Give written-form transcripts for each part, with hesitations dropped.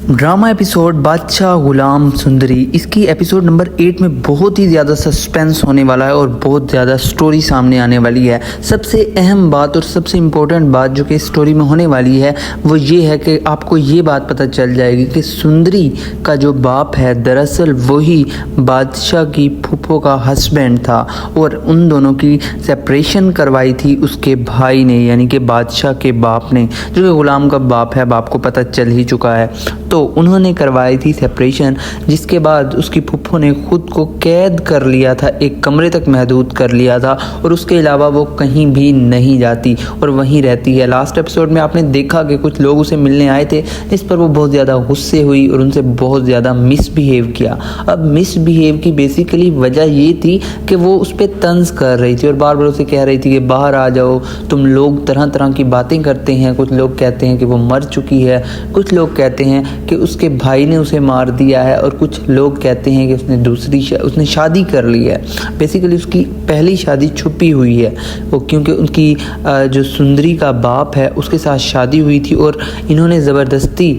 Drama episode बादशाह गुलाम सुंदरी। इसकी episode number 8 में बहुत ही ज़्यादा सस्पेंस होने वाला है और बहुत ज़्यादा स्टोरी सामने आने वाली है। सबसे अहम बात और सबसे इम्पोर्टेंट बात जो कि स्टोरी में होने वाली है वो ये है कि आपको ये बात पता चल जाएगी कि सुंदरी का जो बाप है दरअसल वही बादशाह की फूफो का हस्बैंड था और उन दोनों की सेपरेशन करवाई थी उसके भाई ने, यानी कि बादशाह के बाप ने, जो कि गुलाम का बाप है। बाप को पता चल ही चुका है, तो उन्होंने करवाई थी सेपरेशन, जिसके बाद उसकी फुफ्फो ने खुद को कैद कर लिया था, एक कमरे तक महदूद कर लिया था और उसके अलावा वो कहीं भी नहीं जाती और वहीं रहती है। लास्ट एपिसोड में आपने देखा कि कुछ लोग उसे मिलने आए थे, इस पर वो बहुत ज़्यादा गुस्से हुई और उनसे बहुत ज़्यादा मिसबिहेव किया। अब मिसबिहेव की बेसिकली वजह ये थी कि वो उस पर तंज कर रही थी और बार बार उसे कह रही थी कि बाहर आ जाओ, तुम लोग तरह तरह की बातें करते हैं। कुछ लोग कहते हैं कि वो मर चुकी है, कुछ लोग कहते हैं कि उसके भाई ने उसे मार दिया है और कुछ लोग कहते हैं कि उसने शादी कर ली है। बेसिकली उसकी पहली शादी छुपी हुई है वो, क्योंकि उनकी जो सुंदरी का बाप है उसके साथ शादी हुई थी और इन्होंने ज़बरदस्ती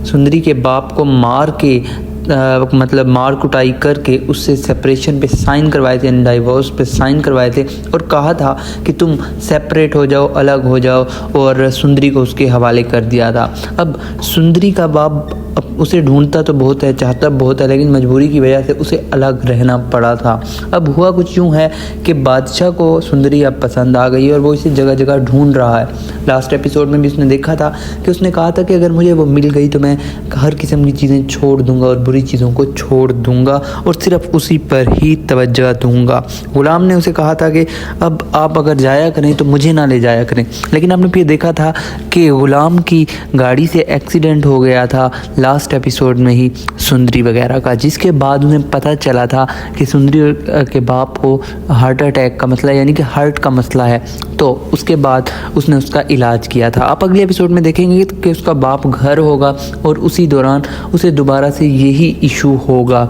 सुंदरी के बाप को मार के मतलब मार कुटाई करके उससे सेपरेशन पे साइन करवाए थे, डाइवोर्स पे साइन करवाए थे और कहा था कि तुम सेपरेट हो जाओ, अलग हो जाओ, और सुंदरी को उसके हवाले कर दिया था। अब सुंदरी का बाप उसे ढूंढता तो बहुत है, चाहता बहुत है, लेकिन मजबूरी की वजह से उसे अलग रहना पड़ा था। अब हुआ कुछ यूँ है कि बादशाह को सुंदरी अब पसंद आ गई है और वो इसे जगह जगह ढूंढ रहा है। लास्ट एपिसोड में भी उसने देखा था कि उसने कहा था कि अगर मुझे वो मिल गई तो मैं हर किस्म की चीज़ें छोड़ दूंगा और बुरी चीज़ों को छोड़ दूंगा और सिर्फ उसी पर ही तवज्जो दूंगा। गुलाम ने उसे कहा था कि अब आप अगर जाया करें तो मुझे ना ले जाया करें, लेकिन आपने फिर देखा था कि गुलाम की गाड़ी से एक्सीडेंट हो गया था लास्ट एपिसोड में ही सुंदरी वगैरह का, जिसके बाद उन्हें पता चला था कि सुंदरी के बाप को हार्ट अटैक का मसला, यानी कि हार्ट का मसला है। तो उसके बाद उसने उसका इलाज किया था। आप अगले एपिसोड में देखेंगे कि उसका बाप घर होगा और उसी दौरान उसे दोबारा से यही इशू होगा।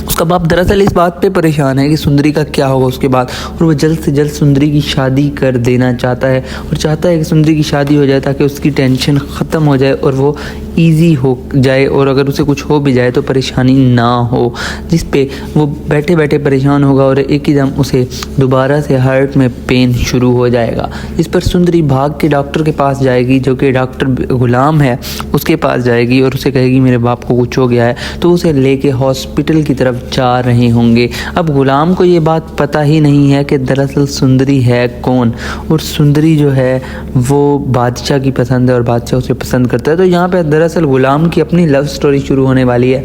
उसका बाप दरअसल इस बात पे परेशान है कि सुंदरी का क्या होगा उसके बाद, और वो जल्द से जल्द सुंदरी की शादी कर देना चाहता है और चाहता है कि सुंदरी की शादी हो जाए ताकि उसकी टेंशन ख़त्म हो जाए और वो ईजी हो जाए, और अगर उसे कुछ हो भी जाए तो परेशानी ना हो, जिस पे वो बैठे बैठे परेशान होगा और एक ही दम उसे दोबारा से हार्ट में पेन शुरू हो जाएगा। इस पर सुंदरी भाग के डॉक्टर के पास जाएगी, जो कि डॉक्टर गुलाम है, उसके पास जाएगी और उसे कहेगी मेरे बाप को कुछ हो गया है, तो उसे लेके हॉस्पिटल की तरफ जा रहे होंगे। अब गुलाम को ये बात पता ही नहीं है कि दरअसल सुंदरी है कौन, और सुंदरी जो है वो बादशाह की पसंद है और बादशाह उसे पसंद करता है। तो यहाँ पे दरअसल गुलाम की अपनी लव स्टोरी शुरू होने वाली है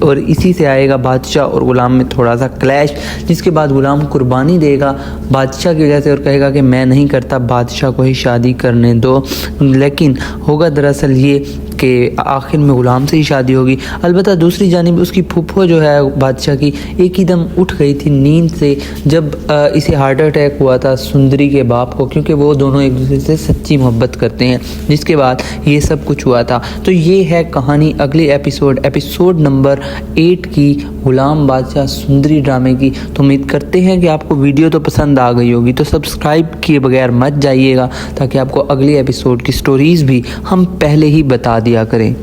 और इसी से आएगा बादशाह और गुलाम में थोड़ा सा क्लैश, जिसके बाद गुलाम कुर्बानी देगा बादशाह की वजह से और कहेगा कि मैं नहीं करता, बादशाह को ही शादी करने दो। लेकिन होगा दरअसल ये कि आखिर में गुलाम से ही शादी होगी। अलबत्ता दूसरी जानिब उसकी फूफो जो है बादशाह की एक ही दम उठ गई थी नींद से जब इसे हार्ट अटैक हुआ था सुंदरी के बाप को, क्योंकि वो दोनों एक दूसरे से सच्ची मोहब्बत करते हैं, जिसके बाद ये सब कुछ हुआ था। तो ये है कहानी अगले एपिसोड नंबर 8 की, गुलाम बादशाह सुंदरी ड्रामे की। तो उम्मीद करते हैं कि आपको वीडियो तो पसंद आ गई होगी, तो सब्सक्राइब किए बगैर मत जाइएगा ताकि आपको अगले एपिसोड की स्टोरीज़ भी हम पहले ही बता दिया करें।